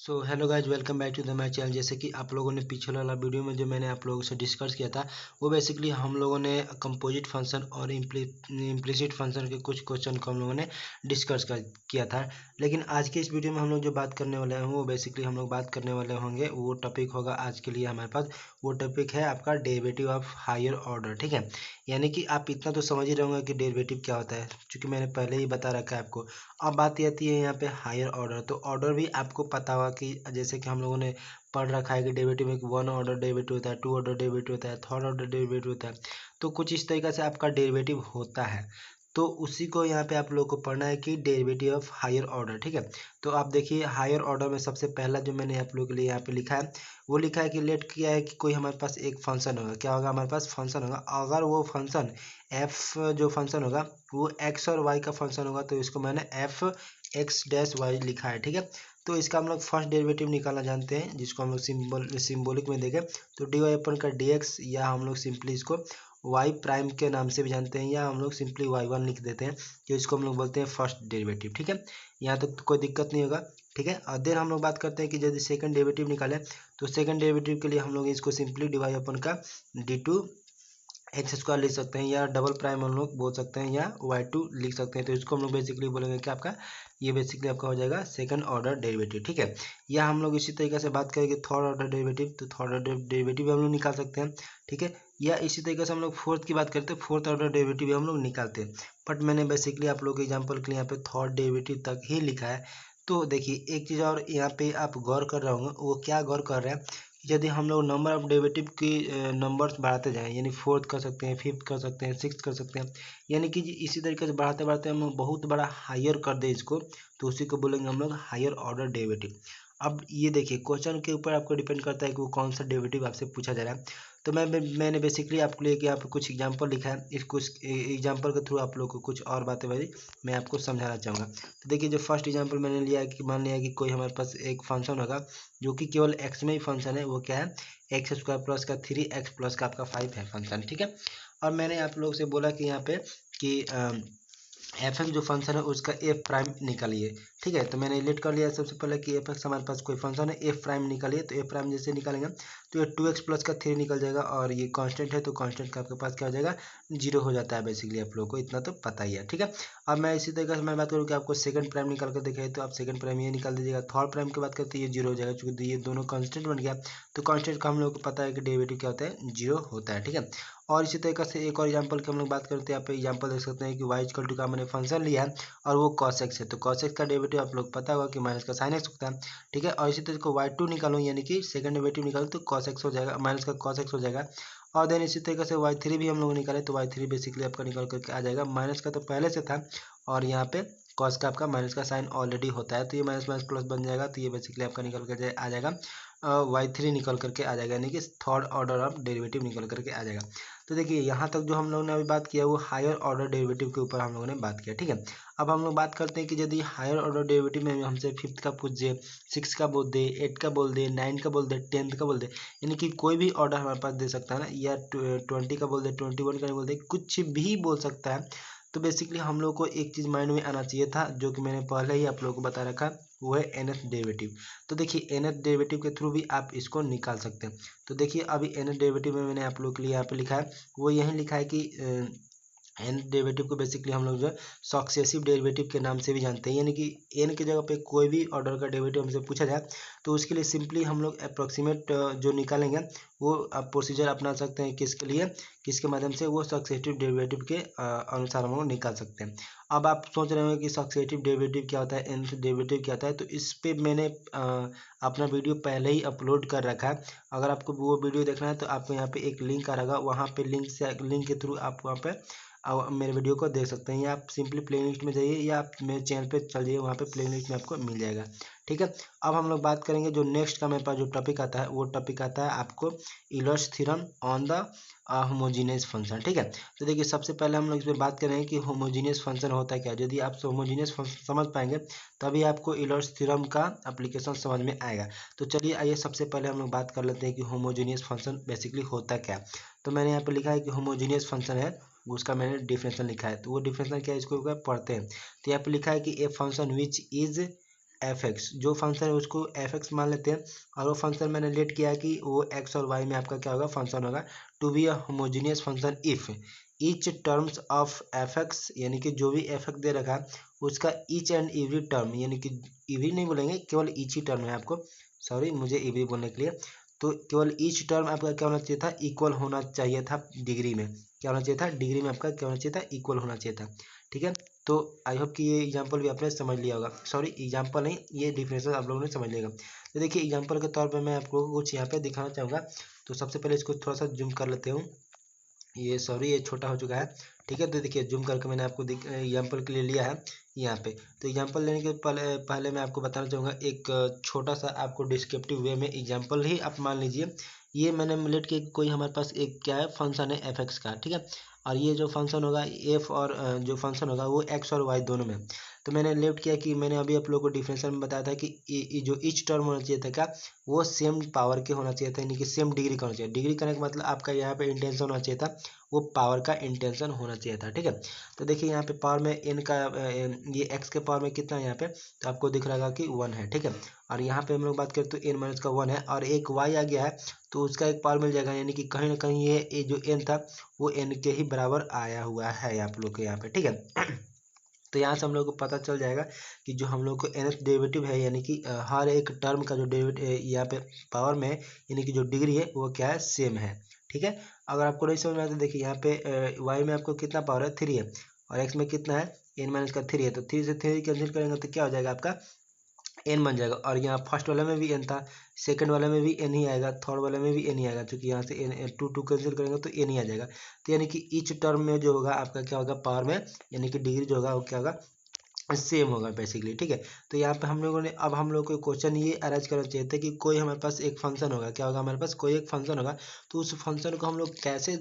So hello guys, welcome back to the my channel. जैसे कि आप लोगों ने पिछले वाला वीडियो में जो मैंने आप लोगों से डिस्कस किया था, वो बेसिकली हम लोगों ने कंपोजिट फंक्शन और इम्प्लिसिट फंक्शन के कुछ क्वेश्चन को हम लोगों ने डिस्कस किया था। लेकिन आज के इस वीडियो में हम लोग जो बात करने वाले हैं वो बेसिकली हम लोग बात करने वाले होंगे, वो टॉपिक होगा आज के लिए हमारे पास। वो टॉपिक है आपका डेरिवेटिव ऑफ हायर ऑर्डर। ठीक है, यानी कि आप इतना तो समझ ही रहे होंगे कि डेरिवेटिव क्या होता है, क्योंकि मैंने पहले ही बता रखा है आपको। अब बात आती है यहाँ पे हायर ऑर्डर। तो ऑर्डर भी आपको पता होगा कि जैसे कि हम लोगों ने पढ़ रखा है कि डेरिवेटिव में वन ऑर्डर डेरिवेटिव होता है, टू ऑर्डर डेरिवेटिव होता है, थर्ड ऑर्डर डेरिवेटिव होता है। तो कुछ इस तरीके से आपका डेरिवेटिव होता है। तो उसी को यहाँ पे आप लोगों को पढ़ना है कि डेरिवेटिव ऑफ हायर ऑर्डर। ठीक है, तो आप देखिए हायर ऑर्डर में सबसे पहला जो मैंने आप लोगों के लिए यहाँ पे लिखा है, वो लिखा है कि लेट किया है कि कोई हमारे पास एक फंक्शन होगा। क्या होगा? हमारे पास फंक्शन होगा। अगर वो फंक्शन एफ जो फंक्शन होगा वो एक्स और वाई का फंक्शन होगा, तो इसको मैंने एफ एक्स डैश वाई लिखा है। ठीक है, तो इसका हम लोग फर्स्ट डेरिवेटिव निकालना जानते हैं, जिसको हम लोग सिंबॉलिक में देखें तो डी वाई अपन का डी एक्स, या हम लोग सिंपली इसको वाई प्राइम के नाम से भी जानते हैं, या हम लोग सिंपली वाई वन लिख देते हैं, तो इसको हम लोग बोलते हैं फर्स्ट डेरिवेटिव। ठीक है, यहाँ तक तो कोई दिक्कत नहीं होगा। ठीक है, और देन हम लोग बात करते हैं कि यदि सेकंड डेरिवेटिव निकालें, तो सेकंड डेरिवेटिव के लिए हम लोग इसको सिंपली डिवाइड अपन का डी टू एक्स स्क्वायर लिख सकते हैं, या डबल प्राइम हम लोग बोल सकते हैं, या वाई टू लिख सकते हैं। तो इसको हम लोग बेसिकली बोलेंगे कि आपका ये बेसिकली आपका हो जाएगा सेकंड ऑर्डर डेरिवेटिव। ठीक है, या हम लोग इसी तरीके से बात करेंगे थर्ड ऑर्डर डेरिवेटिव, तो थर्ड ऑर्डर डेरिवेटिव हम लोग निकाल सकते हैं। ठीक है, या इसी तरीके से हम लोग फोर्थ की बात करते हैं, फोर्थ ऑर्डर डेरिवेटिव हम लोग निकालते हैं। बट मैंने बेसिकली आप लोग के एग्जाम्पल के लिए यहाँ पे थर्ड डेरिवेटिव तक ही लिखा है। तो देखिए एक चीज़ और यहाँ पे आप गौर कर रहे होंगे, वो क्या गौर कर रहे हैं, यदि हम लोग नंबर ऑफ डेरिवेटिव की नंबर्स बढ़ाते जाएं, यानी फोर्थ कर सकते हैं, फिफ्थ कर सकते हैं, सिक्स कर सकते हैं, यानी कि इसी तरीके से बढ़ाते बढ़ाते हम लोग बहुत बड़ा हायर कर दें इसको, तो उसी को बोलेंगे हम लोग हायर ऑर्डर डेरिवेटिव। अब ये देखिए क्वेश्चन के ऊपर आपको डिपेंड करता है कि वो कौन सा डेरिवेटिव आपसे पूछा जा रहा है। तो मैंने बेसिकली आपको लिए कि आप कुछ एग्जांपल लिखा है, इस कुछ एग्जांपल के थ्रू आप लोग को कुछ और बातें भाई मैं आपको समझाना चाहूँगा। तो देखिए जो फर्स्ट एग्जांपल मैंने लिया है कि मान लिया कि कोई हमारे पास एक फंक्शन होगा जो कि केवल एक्स में ही फंक्शन है। वो क्या है? एक्स स्क्वायर प्लस का थ्री एक्स प्लस का आपका फाइव है फंक्शन। ठीक है, और मैंने आप लोग से बोला कि यहाँ पे कि एफ एक्स जो फंक्शन है उसका एफ प्राइम निकालिए। ठीक है, तो मैंने लेट कर लिया सबसे पहले कि एफ एक्स हमारे पास कोई फंक्शन है, एफ प्राइम निकालिए। तो एफ प्राइम जैसे निकालेंगे तो ये टू एक्स प्लस का थ्री निकल जाएगा, और ये कांस्टेंट है तो कांस्टेंट का आपके पास क्या हो जाएगा? जीरो हो जाता है। बेसिकली आप लोगों को इतना तो पता ही है। ठीक है, अब मैं इसी तरीके से मैं बात करूँ कि आपको सेकंड प्राइम निकाल कर दिखाई, तो आप सेकंड प्राइम ये निकाल दीजिएगा। थर्ड प्राइम की बात करते हैं, ये जीरो हो जाएगा, चूंकि ये दोनों कांस्टेंट बन गया। तो कांस्टेंट का हम लोग को पता है कि डेरिवेटिव क्या होता है? जीरो होता है। ठीक है, और इसी तरीके से एक और एग्जांपल की हम लोग बात करते हैं। यहाँ पे एग्जांपल देख सकते हैं कि y इक्वल टू का मैंने फंक्शन लिया है और वो cos x है, तो cos x का डेरिवेटिव आप लोग पता होगा कि माइनस का sin x होता है। ठीक है, और इसी तरीके को y2 निकालो, यानी कि सेकंड डेरिवेटिव निकालो तो cos x हो जाएगा, माइनस का cos x हो जाएगा। और देन इसी तरीके से y3 भी हम लोग निकाले, तो y3 बेसिकली आपका निकल करके आ जाएगा, माइनस का तो पहले से था, और यहाँ पे cos का आपका माइनस का साइन ऑलरेडी होता है, तो ये माइनस माइनस प्लस बन जाएगा, तो ये बेसिकली आपका निकल कर आ जाएगा y3 निकल करके आ जाएगा, यानी कि थर्ड ऑर्डर ऑफ डेरिवेटिव निकल करके आ जाएगा। तो देखिए यहाँ तक जो हम लोगों ने अभी बात किया वो हायर ऑर्डर डेरिवेटिव के ऊपर हम लोगों ने बात किया। ठीक है, अब हम लोग बात करते हैं कि यदि हायर ऑर्डर डेरिवेटिव में हमसे फिफ्थ का पूछ दे, सिक्स का बोल दे, एट का बोल दे, नाइन का बोल दे, टेंथ का बोल दे, यानी कि कोई भी ऑर्डर हमारे पास दे सकता है ना, या 20 का बोल दे, 21 का बोल दे, कुछ भी बोल सकता है। तो बेसिकली हम लोग को एक चीज़ माइंड में आना चाहिए था, जो कि मैंने पहले ही आप लोगों को बता रखा, वो है nth डेरिवेटिव। तो देखिए nth डेरिवेटिव के थ्रू भी आप इसको निकाल सकते हैं। तो देखिए अभी nth डेरिवेटिव में मैंने आप लोग के लिए यहाँ पे लिखा है, वो यही लिखा है कि एन डेरिवेटिव को बेसिकली हम लोग जो है सक्सेसिव डेरिवेटिव के नाम से भी जानते हैं, यानी कि एन की जगह पे कोई भी ऑर्डर का डेरिवेटिव हमसे पूछा जाए तो उसके लिए सिंपली हम लोग अप्रोक्सीमेट जो निकालेंगे वो आप प्रोसीजर अपना सकते हैं, किसके लिए, किसके माध्यम से, वो सक्सेसिव डेरिवेटिव के अनुसार हम लोग निकाल सकते हैं। अब आप सोच रहे होंगे कि सक्सेसिव डेरिवेटिव क्या होता है, एन डेरिवेटिव क्या होता है, तो इस पर मैंने अपना वीडियो पहले ही अपलोड कर रखा है। अगर आपको वो वीडियो देखना है तो आपको यहाँ पे एक लिंक आ रहेगा, वहाँ पे लिंक के थ्रू आप वहाँ पे अब मेरे वीडियो को देख सकते हैं, या आप सिंपली प्लेलिस्ट में जाइए, या आप मेरे चैनल पे चल जाइए, वहाँ पे प्लेलिस्ट में आपको मिल जाएगा। ठीक है, अब हम लोग बात करेंगे जो नेक्स्ट का मेरे पास जो टॉपिक आता है, वो टॉपिक आता है आपको Euler's theorem on the homogeneous function. ठीक है, तो देखिए सबसे पहले हम लोग इस पर बात करेंगे कि होमोजीनियस फंक्शन होता है क्या। यदि आप होमोजीनियस फंक्शन समझ पाएंगे तभी आपको यूलर्स थ्योरम का एप्लीकेशन समझ में आएगा। तो चलिए आइए सबसे पहले हम लोग बात कर लेते हैं कि होमोजीनियस फंक्शन बेसिकली होता क्या। तो मैंने यहाँ पे लिखा है कि होमोजीनियस फंक्शन है, उसका मैंने डिफिनेशन लिखा है, तो वो डिफिनेशन क्या है इसको पढ़ते हैं। तो यहाँ पे लिखा है कि a function which is F x, जो फंक्शन है उसको एफ एक्स मान लेते हैं, और वो फंक्शन मैंने लेट किया है कि वो एक्स और वाई में आपका क्या होगा फंक्शन होगा, to be a homogeneous function if each terms of F X, यानी कि जो भी एफ एक्स दे रखा है उसका ईच एंड एवरी टर्म, यानी कि एवरी नहीं बोलेंगे, केवल ईच ही टर्म है आपको, सॉरी मुझे एवरी बोलने के लिए, तो केवल ईच टर्म आपका क्या होना चाहिए था, इक्वल होना चाहिए था डिग्री में, क्या होना चाहिए था डिग्री में आपका क्या होना चाहिए था, इक्वल होना चाहिए था। ठीक है, तो आई होप कि ये एग्जांपल भी आपने समझ लिया होगा, सॉरी एग्जांपल नहीं, ये डिफरेंसेस आप लोगों ने समझ लिया होगा। तो देखिए एग्जांपल के तौर पर मैं आपको कुछ यहाँ पे दिखाना चाहूँगा। तो सबसे पहले इसको थोड़ा सा जूम कर लेते हूँ, ये सॉरी ये छोटा हो चुका है। ठीक है, तो देखिए जूम करके मैंने आपको एग्जाम्पल के लिए लिया है यहाँ पे। तो एग्जाम्पल लेने के पहले मैं आपको बताना चाहूँगा एक छोटा सा आपको डिस्क्रिप्टिव वे में एग्जाम्पल ही आप मान लीजिए। ये मैंने लेट के कोई हमारे पास एक क्या है फंक्शन है एफ एक्स का, ठीक है, और ये जो फंक्शन होगा एफ और जो फंक्शन होगा वो एक्स और वाई दोनों में। तो मैंने लेट किया कि मैंने अभी आप लोगों को डिफरेंशियल में बताया था कि जो ईच टर्म होना चाहिए था क्या, वो सेम पावर के होना चाहिए था, यानी कि सेम डिग्री का होना चाहिए। डिग्री करने का मतलब आपका यहाँ पे इंटेंशन होना चाहिए था, वो पावर का इंटेंशन होना चाहिए था। ठीक है, तो देखिए यहाँ पे पावर में एन का ये एक्स के पावर में कितना है यहाँ पे, तो आपको दिख रहा होगा कि 1 है। ठीक है, और यहाँ पे हम लोग बात करें तो एन माइनस का 1 है, और एक वाई आ गया है तो उसका एक पावर मिल जाएगा, यानी कि कहीं ना कहीं ये जो एन था वो एन के ही बराबर आया हुआ है आप लोग के यहाँ पे। ठीक है, तो यहाँ से हम लोग को पता चल जाएगा कि जो हम लोग को nth डेरिवेटिव है, यानी कि हर एक टर्म का जो डेरिवेटिव यहाँ पे पावर में यानी कि जो डिग्री है वो क्या है सेम है। ठीक है, अगर आपको नहीं समझ में आया तो देखिए यहाँ पे वाई में आपको कितना पावर है 3 है, और एक्स में कितना है एन माइनस का 3 है, तो 3 से 3 कैंसिल करेंगे तो क्या हो जाएगा आपका एन बन जाएगा। और यहाँ फर्स्ट वाले में भी एन था, सेकंड वाले में भी एन ही आएगा, थर्ड वाले में भी एन ही आएगा, क्योंकि यहाँ से एन टू टू कैंसिल करेंगे तो एन ही आ जाएगा। तो यानी कि ईच टर्म में जो होगा आपका क्या होगा पावर में, यानी कि डिग्री जो होगा वो क्या होगा सेम होगा बेसिकली। ठीक है, तो यहाँ पे हम लोगों ने अब हम लोग को क्वेश्चन ये अरेंज करना चाहिए था कि कोई हमारे पास एक फंक्शन होगा, क्या होगा हमारे पास कोई एक फंक्शन होगा, तो उस फंक्शन को हम लोग कैसे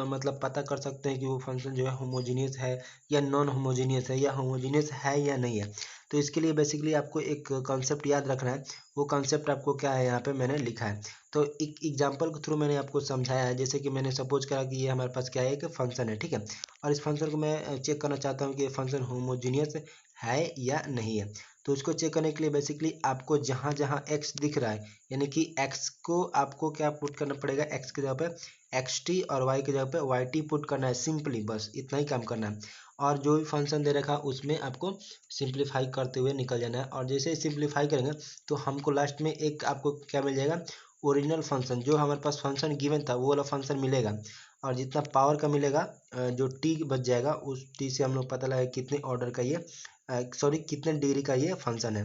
मतलब पता कर सकते हैं कि वो फंक्शन जो है होमोजीनियस है या नॉन होमोजीनियस है, या होमोजीनियस है या नहीं है। तो इसके लिए बेसिकली आपको एक कॉन्सेप्ट याद रखना है, वो कॉन्सेप्ट आपको क्या है यहाँ पे मैंने लिखा है। तो एक एग्जाम्पल के थ्रू मैंने आपको समझाया है, जैसे कि मैंने सपोज करा कि ये हमारे पास क्या है एक फंक्शन है। ठीक है, और इस फंक्शन को मैं चेक करना चाहता हूँ कि ये फंक्शन होमोजीनियस है या नहीं है। तो उसको चेक करने के लिए बेसिकली आपको जहाँ जहाँ एक्स दिख रहा है, यानी कि एक्स को आपको क्या पुट करना पड़ेगा, एक्स की जगह पे एक्स टी और वाई की जगह पे वाई टी पुट करना है, सिंपली बस इतना ही काम करना है। और जो भी फंक्शन दे रखा उसमें आपको सिंप्लीफाई करते हुए निकल जाना है, और जैसे ही सिंप्लीफाई करेंगे तो हमको लास्ट में एक आपको क्या मिल जाएगा, ओरिजिनल फंक्शन जो हमारे पास फंक्शन गिवन था वो वाला फंक्शन मिलेगा। और जितना पावर का मिलेगा जो टी बच जाएगा उस टी से हम लोग पता लगा कितने ऑर्डर का ये सॉरी कितने डिग्री का ये फंक्शन है।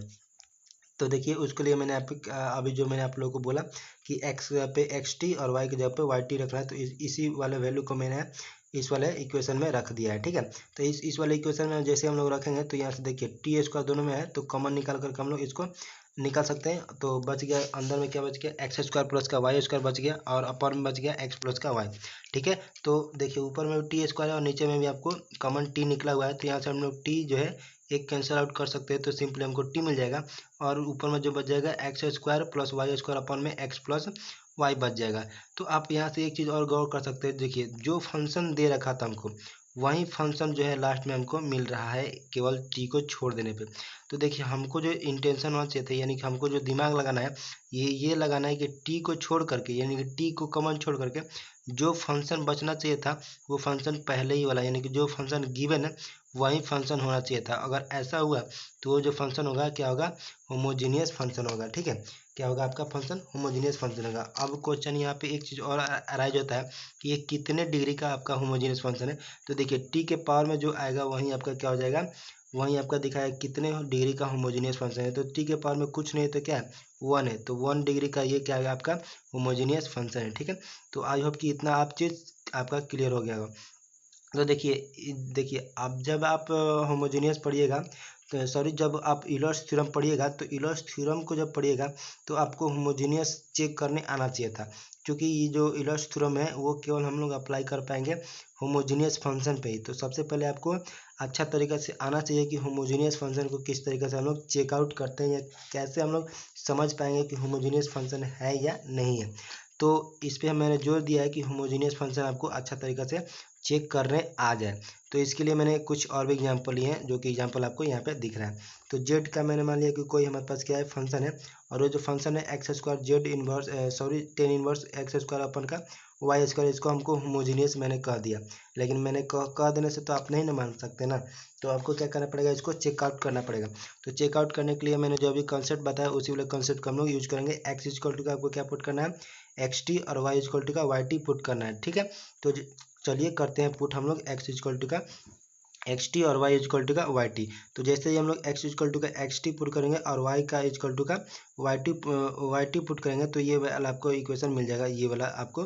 तो देखिए उसके लिए मैंने अभी जो मैंने आप लोगों को बोला कि एक्स पे एक्स टी और वाई की जगह पे वाई टी रखना है, तो इसी वाले वैल्यू को मैंने इस वाले इक्वेशन में रख दिया है। ठीक है, तो इस वाले इक्वेशन में जैसे हम लोग रखेंगे तो यहाँ से देखिए टी स्क्वायर दोनों में है, तो कॉमन निकाल करके हम लोग इसको निकाल सकते हैं। तो बच गया अंदर में क्या बच गया, एक्स स्क्वायर प्लस का वाई स्क्वायर बच गया, और अपर में बच गया एक्स प्लस का वाई। ठीक है, तो देखिए ऊपर में टी स्क्वायर है और नीचे में भी आपको कॉमन टी निकला हुआ है, तो यहाँ से हम लोग टी जो है एक कैंसिल आउट कर सकते हैं, तो सिंपली हमको टी मिल जाएगा, और ऊपर में जो बच जाएगा X square plus Y square अपन में एक्स प्लस वाई बच जाएगा। तो आप यहाँ से एक चीज़ और गौर कर सकते हैं, देखिए जो फंक्शन दे रखा था हमको वही फंक्शन जो है लास्ट में हमको मिल रहा है केवल टी को छोड़ देने पे। तो देखिए हमको जो इंटेंशन होना चाहिए था, यानी कि हमको जो दिमाग लगाना है ये लगाना है कि टी को छोड़ करके, यानी कि टी को कॉमन छोड़ करके जो फंक्शन बचना चाहिए था वो फंक्शन पहले ही वाला, यानी कि जो फंक्शन गिवन है वही फंक्शन होना चाहिए था। अगर ऐसा हुआ तो वो जो फंक्शन होगा क्या होगा, होमोजीनियस फंक्शन होगा। ठीक है, क्या होगा आपका फंक्शन होमोजीनियस फंक्शन होगा। अब क्वेश्चन यहाँ पे एक चीज़ और अराइज होता है कि ये कितने डिग्री का आपका होमोजीनियस फंक्शन है। तो देखिए टी के पावर में जो आएगा वहीं आपका क्या हो जाएगा, वहीं आपका दिखाएगा कितने डिग्री का होमोजीनियस फंक्शन है। तो टी के पावर में कुछ नहीं तो क्या है 1 है, तो 1 डिग्री का ये क्या है आपका होमोजीनियस फंक्शन है। ठीक है, तो आई होप कि इतना आप चीज़ आपका क्लियर हो गया होगा। तो देखिए अब जब आप होमोजेनियस पढ़िएगा, तो सॉरी जब आप यूलर्स थ्योरम पढ़िएगा तो यूलर्स थ्योरम को जब पढ़िएगा तो आपको होमोजेनियस चेक करने आना चाहिए था, क्योंकि ये जो यूलर्स थ्योरम है वो केवल हम लोग अप्लाई कर पाएंगे होमोजेनियस फंक्शन पे ही। तो सबसे पहले आपको अच्छा तरीका से आना चाहिए कि होमोजेनियस फंक्शन को किस तरीके से हम लोग चेकआउट करते हैं, या कैसे हम लोग समझ पाएंगे कि होमोजेनियस फंक्शन है या नहीं है। तो इस पर मैंने जोर दिया है कि होमोजीनियस फंक्शन आपको अच्छा तरीक़ा से चेक करने आ जाए। तो इसके लिए मैंने कुछ और भी एग्जांपल लिए हैं, जो कि एग्जांपल आपको यहाँ पे दिख रहा है। तो जेड का मैंने मान लिया कि कोई हमारे पास क्या है, फंक्शन है, और वो जो फंक्शन है x square Z inverse tan inverse x square upon का वाई स्क्वायर, इसको हमको होमोजीनियस मैंने कह दिया। लेकिन मैंने कह देने से तो आप नहीं ना मान सकते ना, तो आपको क्या करना पड़ेगा, इसको चेकआउट करना पड़ेगा। तो चेकआउट करने के लिए मैंने जो अभी कॉन्सेप्ट बताया उसी वाले कॉन्सेप्ट को हम लोग यूज करेंगे। एक्स इक्वल टू का आपको क्या पुट करना है, एक्स टी, और वाई इक्वल टू का वाई टी पुट करना है। ठीक है, तो चलिए करते हैं पुट हम लोग एक्स इक्वल टू का एक्स टी और वाई इक्वल टू का वाई टी। तो जैसे ही हम लोग एक्स इक्वल टू का एक्स टी पुट करेंगे और वाई का इक्वल टू का वाई टी पुट करेंगे, तो ये वाला आपको इक्वेशन मिल जाएगा, ये वाला आपको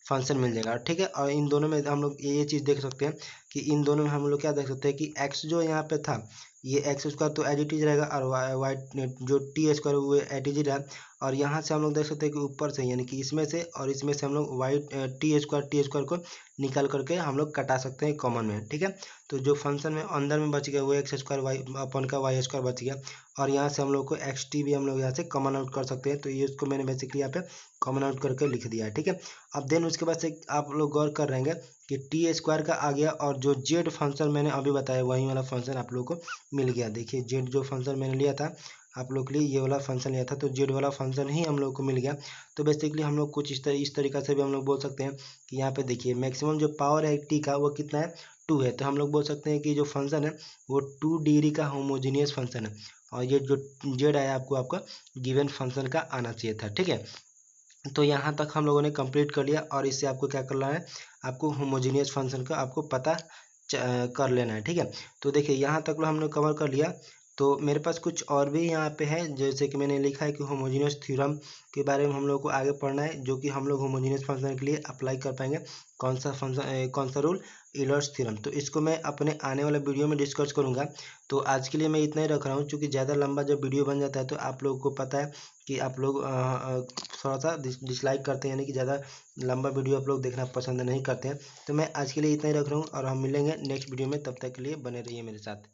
फंक्शन मिल जाएगा। ठीक है, और इन दोनों में हम लोग ये चीज़ देख सकते हैं कि इन दोनों में हम लोग क्या देख सकते हैं कि एक्स जो यहाँ पे था ये एक्स स्क्वायर तो एज इट इज रहेगा, और वाई जो टी स्क्वायर वो एज इट इज रहा। और यहाँ से हम लोग देख सकते हैं कि ऊपर से यानी कि इसमें से और इसमें से हम लोग वाई टी स्क्वायर को निकाल करके हम लोग कटा सकते हैं कॉमन में। ठीक है, तो जो फंक्शन में अंदर में बच गया वो एक्स स्क्वायर वाई अपन का वाई स्क्वायर बच गया, और यहाँ से हम लोग को एक्स टी भी हम लोग यहाँ से कॉमन आउट कर सकते हैं। तो ये उसको मैंने बेसिकली यहाँ पे कॉमन आउट करके लिख दिया है। ठीक है, अब देन उसके बाद से आप लोग गौर कर रहेंगे कि टी स्क्वायर का आ गया, और जो जेड फंक्शन मैंने अभी बताया वही वाला फंक्शन आप लोग को मिल गया। देखिए जेड जो फंक्शन मैंने लिया था आप लोग के लिए, ये वाला फंक्शन लिया था, तो जेड वाला फंक्शन ही हम लोग को मिल गया। तो बेसिकली हम लोग कुछ इस तरीक़ा से भी हम लोग बोल सकते हैं कि यहाँ पे देखिए मैक्सिमम जो पावर है टी का वो कितना है, 2 है। तो हम लोग बोल सकते हैं कि जो फंक्शन है वो 2 डिग्री का होमोजीनियस फंक्शन है, और ये जो जेड आया आपको आपका गिवन फंक्शन का आना चाहिए था। ठीक है, तो यहाँ तक हम लोगों ने कंप्लीट कर लिया, और इससे आपको क्या करना है, आपको होमोजीनियस फंक्शन का आपको पता कर लेना है। ठीक है, तो देखिए यहाँ तक हमने कवर कर लिया। तो मेरे पास कुछ और भी यहाँ पे है, जैसे कि मैंने लिखा है कि होमोजीनियस थ्योरम के बारे में हम लोग को आगे पढ़ना है, जो कि हम लोग होमोजीनियस फंक्शन के लिए अप्लाई कर पाएंगे। कौन सा फंक्शन, कौन सा रूल, यूलर्स थ्योरम। तो इसको मैं अपने आने वाले वीडियो में डिस्कस करूँगा। तो आज के लिए मैं इतना ही रख रहा हूँ, क्योंकि ज़्यादा लंबा जब वीडियो बन जाता है तो आप लोगों को पता है कि आप लोग थोड़ा सा डिसलाइक करते हैं, यानी कि ज़्यादा लंबा वीडियो आप लोग देखना पसंद नहीं करते हैं। तो मैं आज के लिए इतना ही रख रहा हूँ, और हम मिलेंगे नेक्स्ट वीडियो में, तब तक के लिए बने रहिए मेरे साथ।